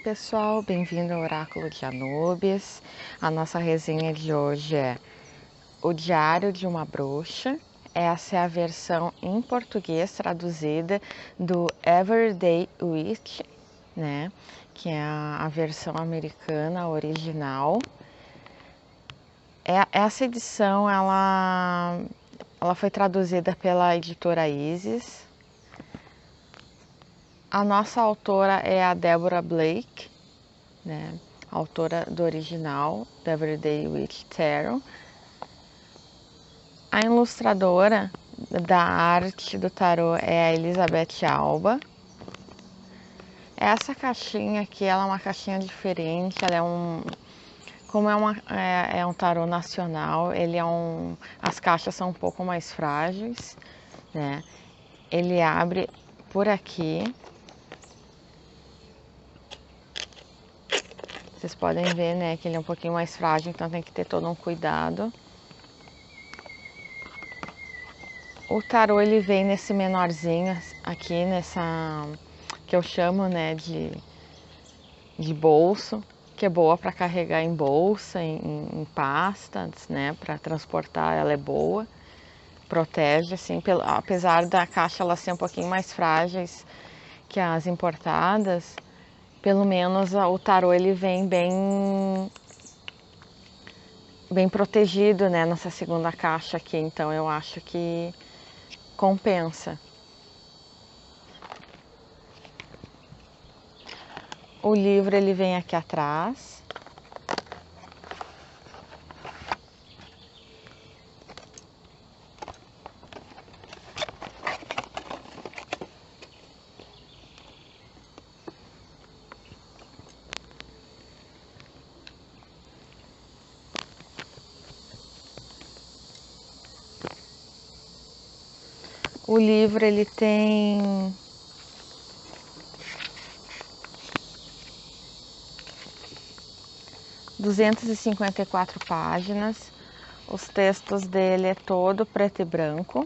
pessoal, bem-vindo ao Oráculo de Anubis. A nossa resenha de hoje é O Diário de uma Bruxa. Essa é a versão em português traduzida do Everyday Witch, né? Que é a versão americana original. Essa edição ela foi traduzida pela editora Isis. A nossa autora é a Deborah Blake, né? Autora do original, do Everyday Witch Tarot. A ilustradora da arte do tarô é a Elizabeth Alba. Essa caixinha aqui, ela é uma caixinha diferente, ela como é um tarô nacional, as caixas são um pouco mais frágeis, né? Ele abre por aqui. Vocês podem ver, né, que ele é um pouquinho mais frágil, então tem que ter todo um cuidado. O tarô, ele vem nesse menorzinho aqui, que eu chamo, né, de bolso, que é boa para carregar em bolsa, em pastas, né, para transportar, ela é boa, protege, assim, apesar da caixa ela ser um pouquinho mais frágeis que as importadas. Pelo menos o tarô ele vem bem protegido, né, nessa segunda caixa aqui, então eu acho que compensa. O livro ele vem aqui atrás. O livro ele tem 254 páginas. Os textos dele é todo preto e branco.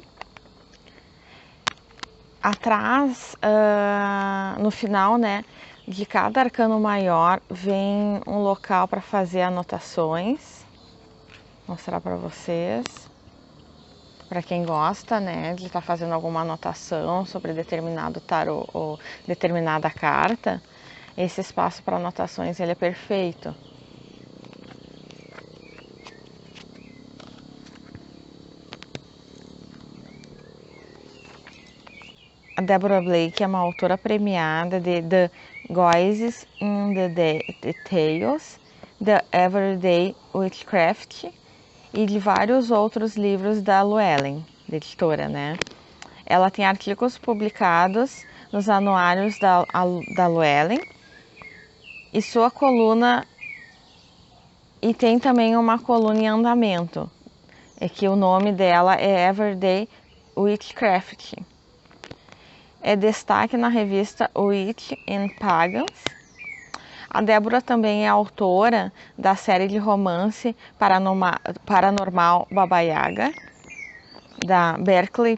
Atrás, no final, né, de cada arcano maior vem um local para fazer anotações. Vou mostrar para vocês. Para quem gosta, né, de estar fazendo alguma anotação sobre determinado tarô ou determinada carta, esse espaço para anotações ele é perfeito. A Deborah Blake é uma autora premiada de The Voices in the Details, The Everyday Witchcraft e de vários outros livros da Llewellyn, da editora, né? Ela tem artigos publicados nos anuários da Llewellyn e sua coluna, e tem também uma coluna em andamento, que o nome dela é Everyday Witchcraft. É destaque na revista Witch and Pagans. A Débora também é autora da série de romance paranormal Baba Yaga, da Berkeley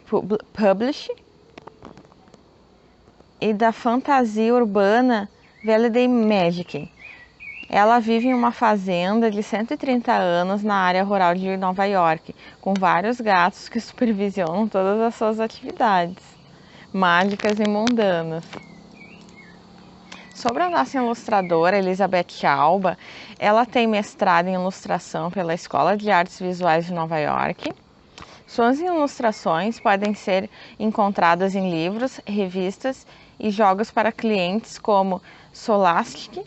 Publishing, e da fantasia urbana Valley Magic. Ela vive em uma fazenda de 130 anos na área rural de Nova York, com vários gatos que supervisionam todas as suas atividades mágicas e mundanas. Sobre a nossa ilustradora, Elizabeth Alba, ela tem mestrado em ilustração pela Escola de Artes Visuais de Nova York. Suas ilustrações podem ser encontradas em livros, revistas e jogos para clientes como Scholastic,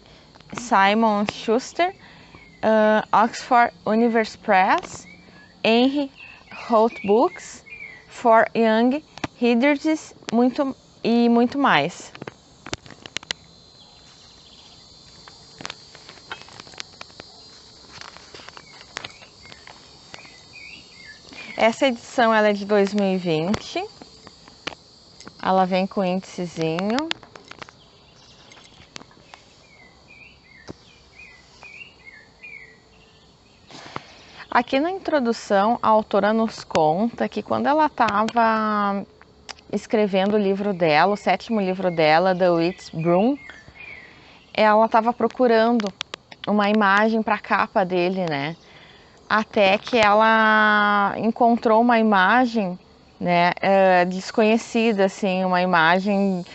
Simon Schuster, Oxford University Press, Henry Holt Books, For Young Readers e muito mais. Essa edição ela é de 2020. Ela vem com índicezinho. Aqui na introdução, a autora nos conta que quando ela estava escrevendo o livro dela, o 7º livro dela, The Witch's Broom, ela estava procurando uma imagem para a capa dele, né? Até que ela encontrou uma imagem, né, desconhecida, assim, uma imagem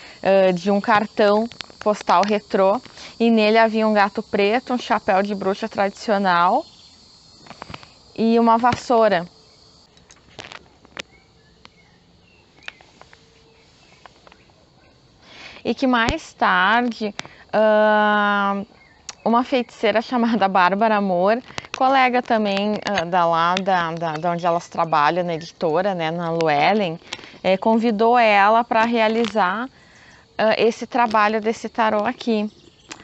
de um cartão postal retrô, e nele havia um gato preto, um chapéu de bruxa tradicional e uma vassoura. E que mais tarde uma feiticeira chamada Bárbara Amor, colega também da onde elas trabalham, na editora, né, na Llewellyn, convidou ela para realizar esse trabalho desse tarô aqui.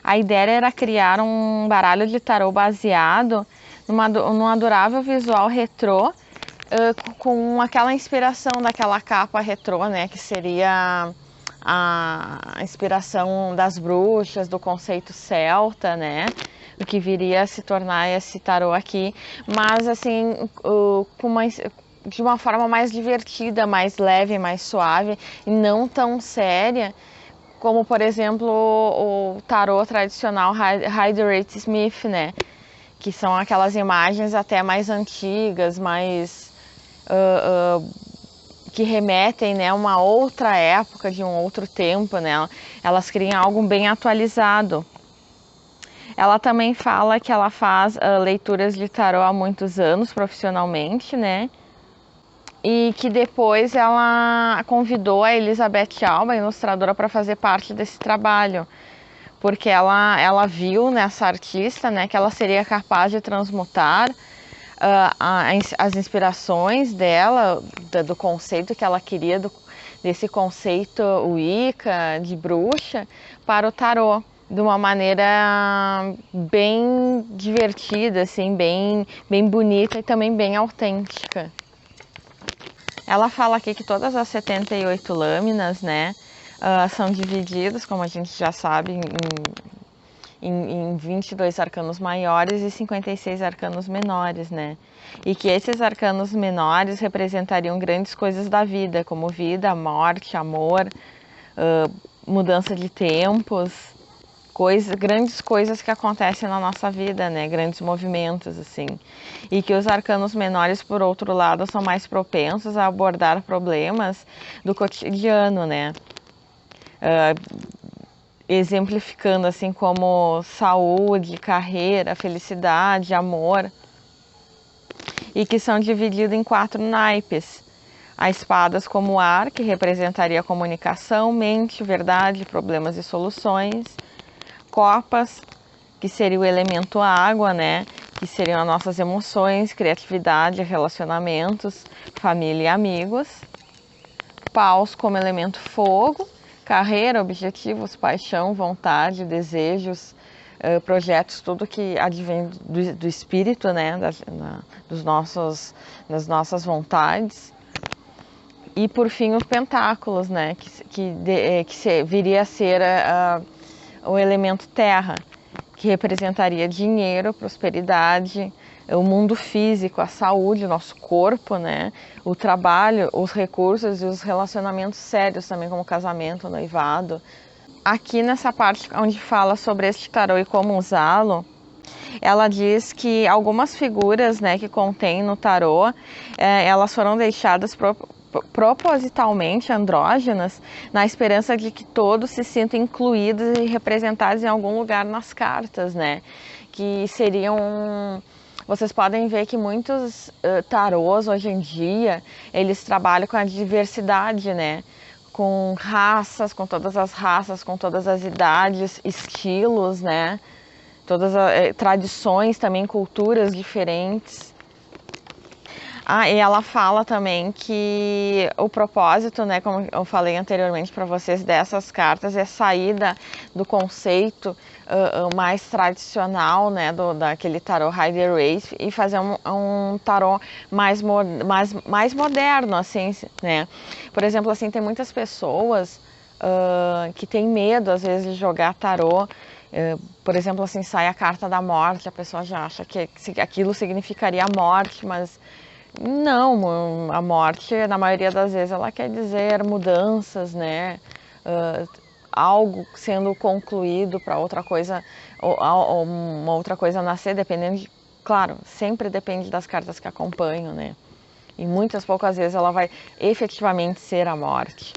A ideia era criar um baralho de tarô baseado num adorável visual retrô, com aquela inspiração daquela capa retrô, né, que seria a inspiração das bruxas, do conceito celta, né? O que viria a se tornar esse tarô aqui, mas assim, de uma forma mais divertida, mais leve, mais suave, e não tão séria, como por exemplo o tarô tradicional Rider-Waite-Smith, né? Que são aquelas imagens até mais antigas, mais que remetem, né, a uma outra época, de um outro tempo, né? Elas criam algo bem atualizado. Ela também fala que ela faz leituras de tarô há muitos anos profissionalmente, né? E que depois ela convidou a Elizabeth Alba, ilustradora, para fazer parte desse trabalho, porque ela viu nessa artista, né, que ela seria capaz de transmutar as inspirações dela, do conceito que ela queria, desse conceito Wicca, de bruxa, para o tarô, de uma maneira bem divertida, assim, bem bonita e também bem autêntica. Ela fala aqui que todas as 78 lâminas, né, são divididas, como a gente já sabe, em 22 arcanos maiores e 56 arcanos menores, né? E que esses arcanos menores representariam grandes coisas da vida, como vida, morte, amor, mudança de tempos, grandes coisas que acontecem na nossa vida, né? Grandes movimentos, assim. E que os arcanos menores, por outro lado, são mais propensos a abordar problemas do cotidiano, né? Exemplificando assim como saúde, carreira, felicidade, amor, e que são divididos em 4 naipes. As espadas como ar, que representaria a comunicação, mente, verdade, problemas e soluções. Copas, que seria o elemento água, né? Que seriam as nossas emoções, criatividade, relacionamentos, família e amigos. Paus como elemento fogo, carreira, objetivos, paixão, vontade, desejos, projetos, tudo que advém do espírito, né, das nossas vontades. E por fim os pentáculos, né, que viria a ser o elemento terra, que representaria dinheiro, prosperidade, o mundo físico, a saúde, o nosso corpo, né? O trabalho, os recursos e os relacionamentos sérios também, como casamento, noivado. Aqui nessa parte onde fala sobre este tarô e como usá-lo, ela diz que algumas figuras, né, que contém no tarô, elas foram deixadas propositalmente andrógenas, na esperança de que todos se sintam incluídos e representados em algum lugar nas cartas, né? Que seriam... Vocês podem ver que muitos tarôs hoje em dia, eles trabalham com a diversidade, né? Com raças, com todas as raças, com todas as idades, estilos, né? Todas as tradições também, culturas diferentes. E ela fala também que o propósito, né, como eu falei anteriormente para vocês, dessas cartas é sair do conceito mais tradicional, né, daquele tarô Rider-Waite, e fazer um tarô mais moderno, assim, né. Por exemplo, assim, tem muitas pessoas que têm medo, às vezes, de jogar tarô. Por exemplo, assim, sai a carta da morte, a pessoa já acha que aquilo significaria a morte, mas não, a morte, na maioria das vezes, ela quer dizer mudanças, né? algo sendo concluído para outra coisa, ou uma outra coisa nascer, dependendo de, claro, sempre depende das cartas que acompanham, né? E muitas poucas vezes ela vai efetivamente ser a morte.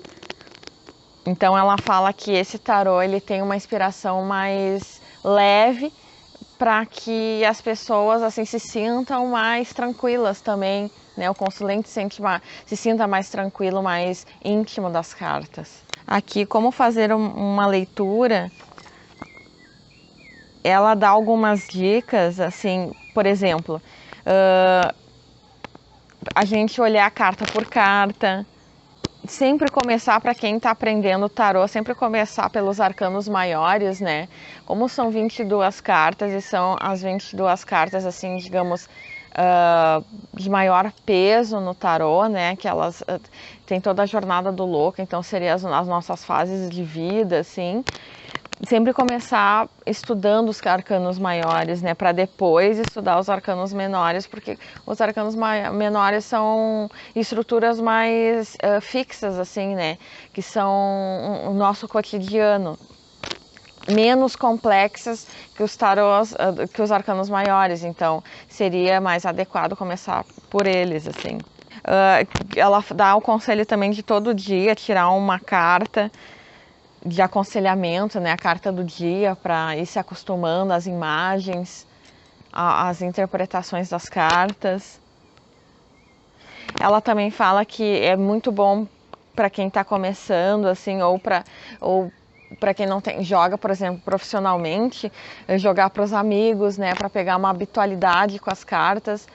Então ela fala que esse tarô ele tem uma inspiração mais leve para que as pessoas assim se sintam mais tranquilas também, né? O consulente se sinta mais tranquilo, mais íntimo das cartas. Aqui, como fazer uma leitura, ela dá algumas dicas, assim, por exemplo, a gente olhar carta por carta, sempre começar, para quem está aprendendo tarô, sempre começar pelos arcanos maiores, né? Como são 22 cartas e são as 22 cartas, assim, digamos, de maior peso no tarô, né? Que elas têm toda a jornada do louco, então seriam as nossas fases de vida, assim. Sempre começar estudando os arcanos maiores, né, para depois estudar os arcanos menores, porque os arcanos menores são estruturas mais fixas, assim, né, que são o nosso cotidiano, menos complexas que os tarôs, que os arcanos maiores, então seria mais adequado começar por eles, assim. Ela dá o conselho também de todo dia tirar uma carta de aconselhamento, né, a carta do dia, para ir se acostumando às imagens, às interpretações das cartas. Ela também fala que é muito bom para quem está começando, assim, ou para quem não joga, por exemplo, profissionalmente, jogar para os amigos, né, para pegar uma habitualidade com as cartas.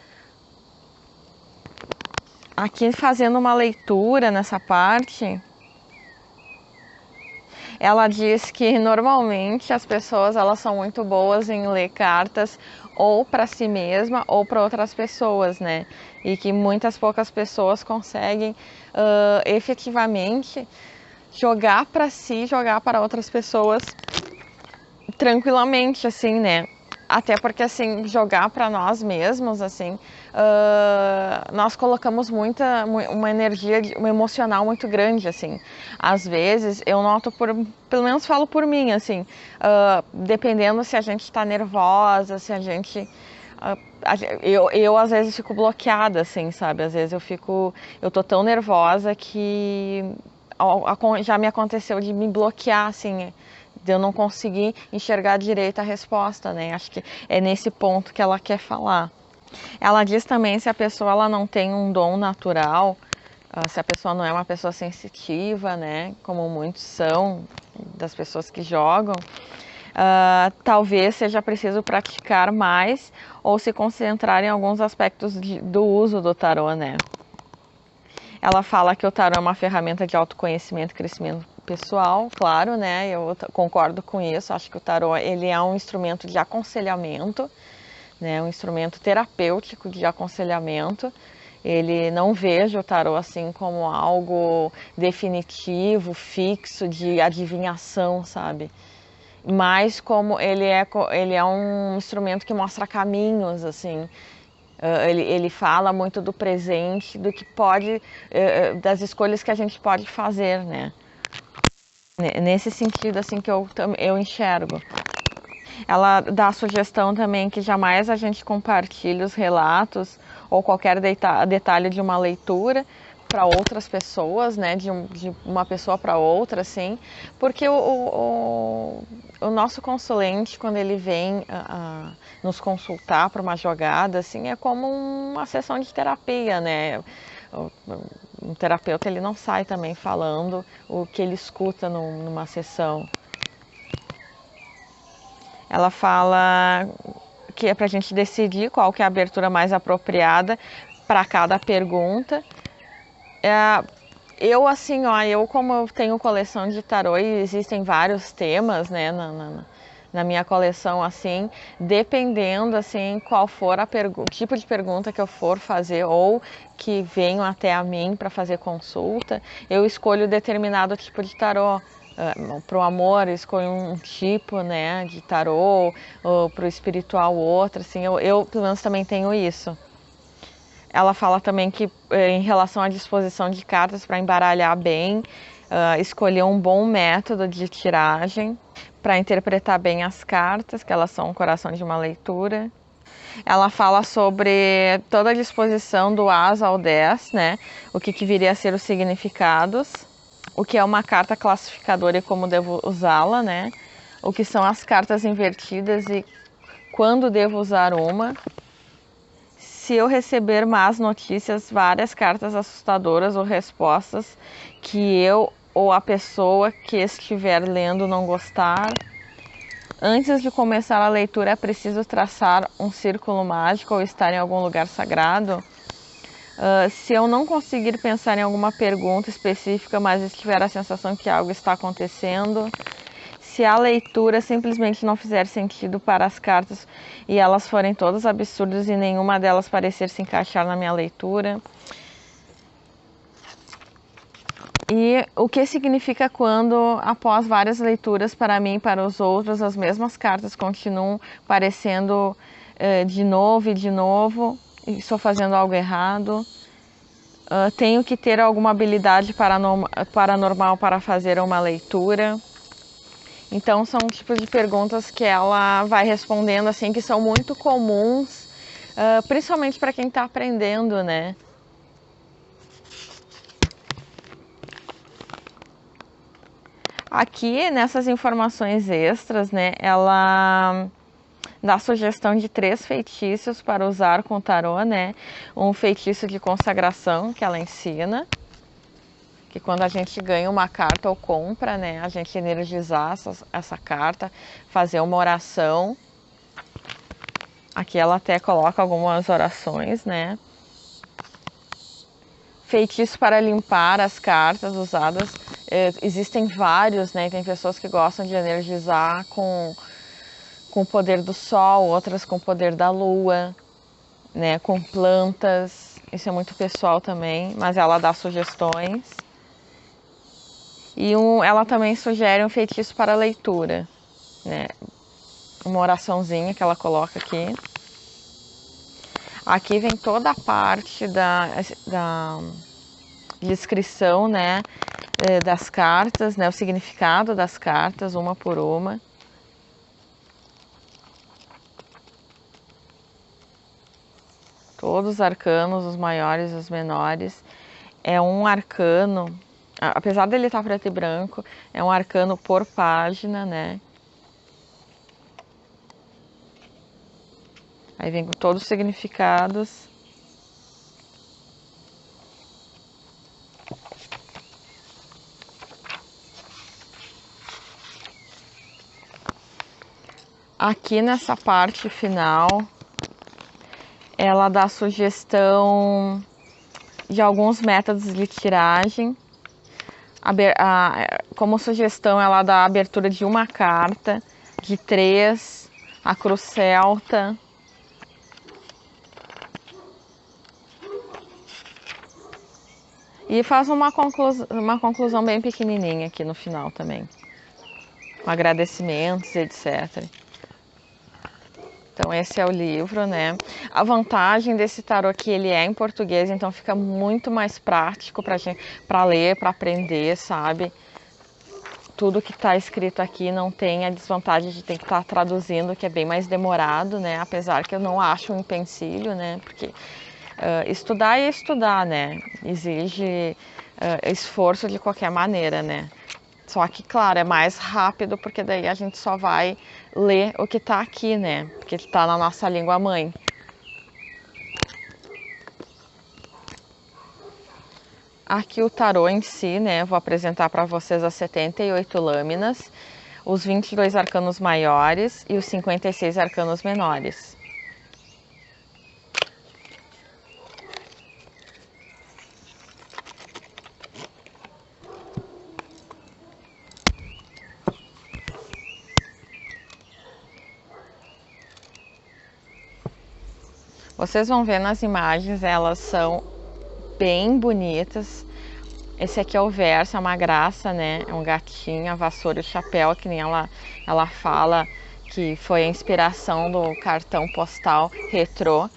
Aqui fazendo uma leitura nessa parte, ela diz que normalmente as pessoas elas são muito boas em ler cartas ou para si mesma ou para outras pessoas, né? E que muitas poucas pessoas conseguem efetivamente jogar para si, jogar para outras pessoas tranquilamente, assim, né? Até porque, assim, jogar para nós mesmos, assim, nós colocamos uma energia, uma emocional muito grande, assim. Às vezes, eu noto, pelo menos falo por mim, assim, dependendo se a gente está nervosa, se a gente... eu às vezes fico bloqueada, assim, sabe? Às vezes eu tô tão nervosa que já me aconteceu de me bloquear, assim, de eu não conseguir enxergar direito a resposta, né? Acho que é nesse ponto que ela quer falar. Ela diz também se a pessoa ela não tem um dom natural, se a pessoa não é uma pessoa sensitiva, né? Como muitos são das pessoas que jogam, talvez seja preciso praticar mais ou se concentrar em alguns aspectos do uso do tarô, né? Ela fala que o tarô é uma ferramenta de autoconhecimento e crescimento pessoal, claro, né? Eu concordo com isso. Acho que o tarô ele é um instrumento de aconselhamento, né? Um instrumento terapêutico de aconselhamento. Ele não vejo o tarô assim como algo definitivo, fixo, de adivinhação, sabe? Mas como ele é um instrumento que mostra caminhos, assim. Ele fala muito do presente, do que pode, das escolhas que a gente pode fazer, né? Nesse sentido, assim, que eu enxergo. Ela dá a sugestão também que jamais a gente compartilhe os relatos ou qualquer detalhe de uma leitura para outras pessoas, né, de uma pessoa para outra, assim, porque o nosso consulente, quando ele vem nos consultar para uma jogada, assim, é como uma sessão de terapia, né? Um terapeuta, ele não sai também falando o que ele escuta numa sessão. Ela fala que é para a gente decidir qual que é a abertura mais apropriada para cada pergunta. Eu, assim, ó, eu como eu tenho coleção de tarô e existem vários temas, né, na minha coleção, assim, dependendo, assim, qual for o tipo de pergunta que eu for fazer ou que venham até a mim para fazer consulta, eu escolho determinado tipo de tarô. Para o amor, eu escolho um tipo, né, de tarô, ou para o espiritual outro, assim, eu pelo menos também tenho isso. Ela fala também que em relação à disposição de cartas para embaralhar bem, escolher um bom método de tiragem para interpretar bem as cartas, que elas são o coração de uma leitura. Ela fala sobre toda a disposição do As ao 10, né? O que viria a ser os significados, o que é uma carta classificadora e como devo usá-la, né? O que são as cartas invertidas e quando devo usar uma. Se eu receber más notícias, várias cartas assustadoras ou respostas que eu ou a pessoa que estiver lendo não gostar. Antes de começar a leitura, é preciso traçar um círculo mágico ou estar em algum lugar sagrado. Se eu não conseguir pensar em alguma pergunta específica, mas estiver a sensação que algo está acontecendo. Se a leitura simplesmente não fizer sentido para as cartas e elas forem todas absurdas e nenhuma delas parecer se encaixar na minha leitura. E o que significa quando, após várias leituras para mim e para os outros, as mesmas cartas continuam aparecendo de novo e de novo, e estou fazendo algo errado. Tenho que ter alguma habilidade paranormal para fazer uma leitura. Então são tipos de perguntas que ela vai respondendo assim, que são muito comuns, principalmente para quem está aprendendo, né? Aqui, nessas informações extras, né, ela dá sugestão de 3 feitiços para usar com o tarô, né? Um feitiço de consagração, que ela ensina, que quando a gente ganha uma carta ou compra, né, a gente energizar essa carta, fazer uma oração. Aqui ela até coloca algumas orações, né? Feitiço para limpar as cartas usadas. Existem vários, né? Tem pessoas que gostam de energizar com o poder do sol, outras com o poder da lua, né? Com plantas. Isso é muito pessoal também, mas ela dá sugestões. E ela também sugere um feitiço para leitura, né? Uma oraçãozinha que ela coloca aqui. Aqui vem toda a parte da descrição, né, das cartas, né, o significado das cartas, uma por uma. Todos os arcanos, os maiores e os menores. É um arcano, apesar dele estar preto e branco, é um arcano por página, né? Aí vem com todos os significados. Aqui nessa parte final, ela dá sugestão de alguns métodos de tiragem. Como sugestão, ela dá a abertura de uma carta, de 3, a cruz celta. E faz uma conclusão bem pequenininha aqui no final também. Com agradecimentos, etc. Então esse é o livro, né? A vantagem desse tarô aqui, ele é em português, então fica muito mais prático para ler, para aprender, sabe? Tudo que está escrito aqui não tem a desvantagem de ter que estar traduzindo, que é bem mais demorado, né? Apesar que eu não acho um empecilho, né? Porque estudar é estudar, né? Exige esforço de qualquer maneira, né? Só que, claro, é mais rápido, porque daí a gente só vai ler o que está aqui, né? Porque está na nossa língua mãe. Aqui o tarô em si, né? Vou apresentar para vocês as 78 lâminas, os 22 arcanos maiores e os 56 arcanos menores. Vocês vão ver nas imagens, elas são bem bonitas. Esse aqui é o verso, é uma graça, né? É um gatinho, a vassoura e o chapéu, que nem ela fala que foi a inspiração do cartão postal retrô.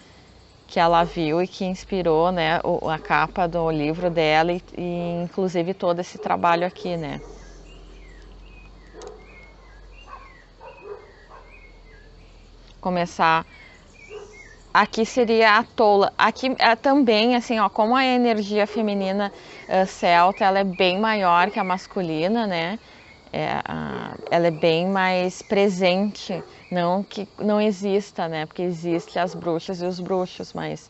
que ela viu e que inspirou, né, a capa do livro dela e inclusive todo esse trabalho aqui, né. Começar. Aqui seria a tola. Aqui também, assim, ó, como a energia feminina celta, ela é bem maior que a masculina, né? Ela é bem mais presente, não que não exista, né? Porque existe as bruxas e os bruxos, mas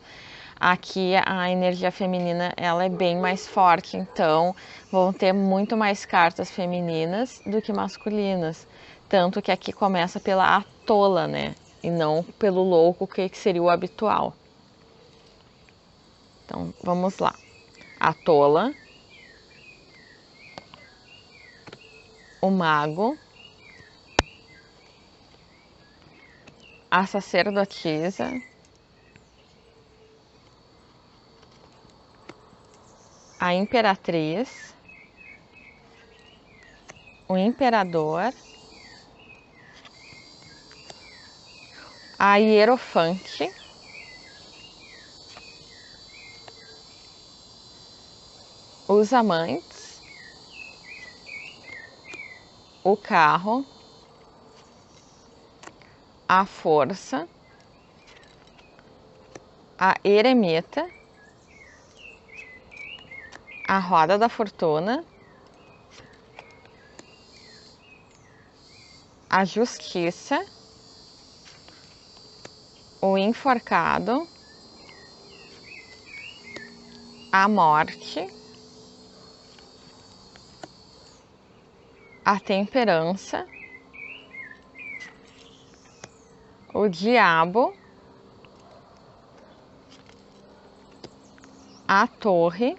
aqui a energia feminina ela é bem mais forte, então vão ter muito mais cartas femininas do que masculinas. Tanto que aqui começa pela atola, né? E não pelo louco, que seria o habitual. Então vamos lá. A tola, o mago, a sacerdotisa, a imperatriz, o imperador, a hierofante, os amantes, o carro, a força, a eremita, a roda da fortuna, a justiça, o enforcado, a morte, a temperança, o diabo, a torre,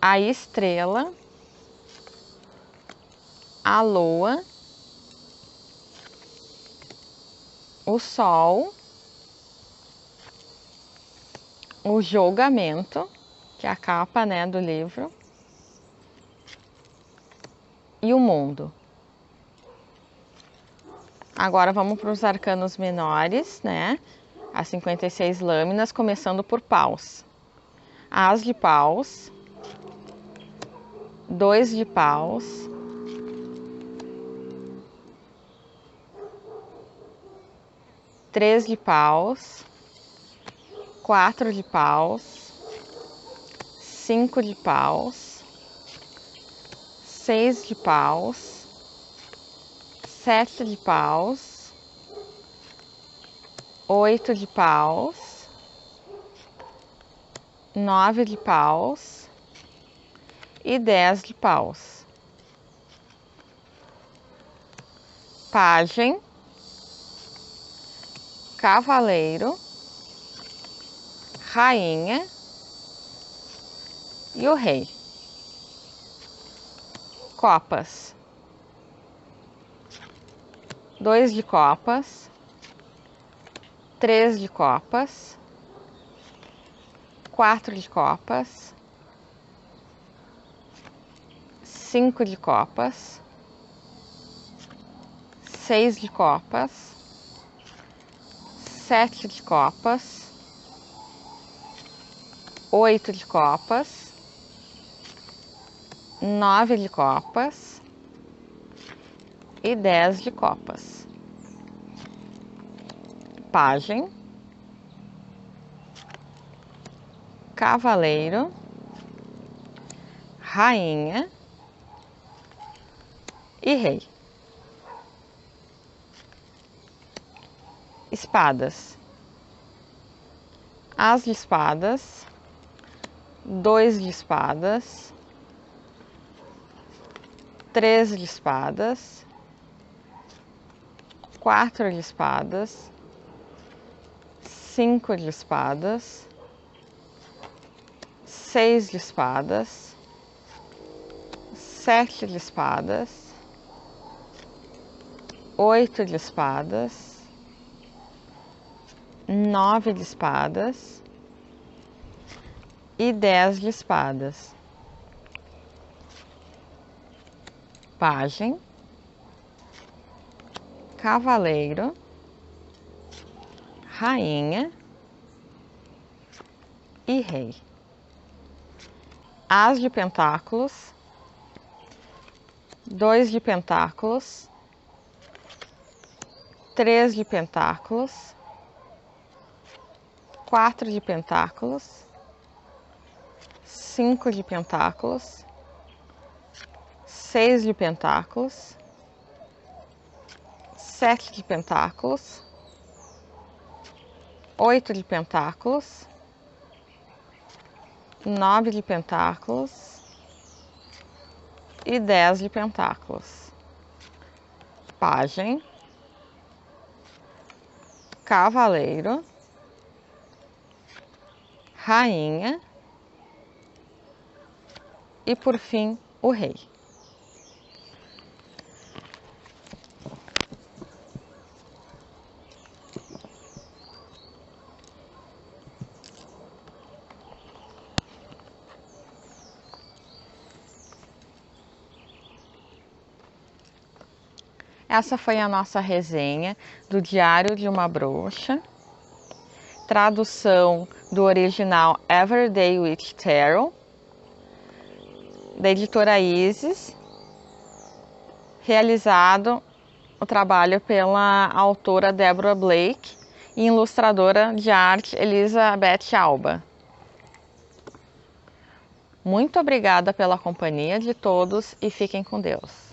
a estrela, a lua, o sol, o julgamento, que é a capa, né, do livro, e o mundo. Agora vamos para os arcanos menores, né? As 56 lâminas, começando por paus. As de paus, 2 de paus, 3 de paus, 4 de paus, 5 de paus, 6 de paus, 7 de paus, 8 de paus, 9 de paus e 10 de paus. Pajem, cavaleiro, rainha e o rei. Copas, 2 de copas, 3 de copas, 4 de copas, 5 de copas, 6 de copas, 7 de copas, 8 de copas, 9 de copas e 10 de copas. Pajem, cavaleiro, rainha e rei. Espadas, as de espadas, 2 de espadas, 3 de espadas, 4 de espadas, 5 de espadas, 6 de espadas, 7 de espadas, 8 de espadas, 9 de espadas e 10 de espadas. Pajem, cavaleiro, rainha e rei. As de pentáculos, 2 de pentáculos, 3 de pentáculos, 4 de pentáculos, 5 de pentáculos, 6 de pentáculos, 7 de pentáculos, 8 de pentáculos, 9 de pentáculos e 10 de pentáculos. Pajem, cavaleiro, rainha e, por fim, o rei. Essa foi a nossa resenha do Diário de uma Bruxa, tradução do original Everyday Witch Tarot, da editora Isis, realizado o trabalho pela autora Deborah Blake e ilustradora de arte Elizabeth Alba. Muito obrigada pela companhia de todos e fiquem com Deus.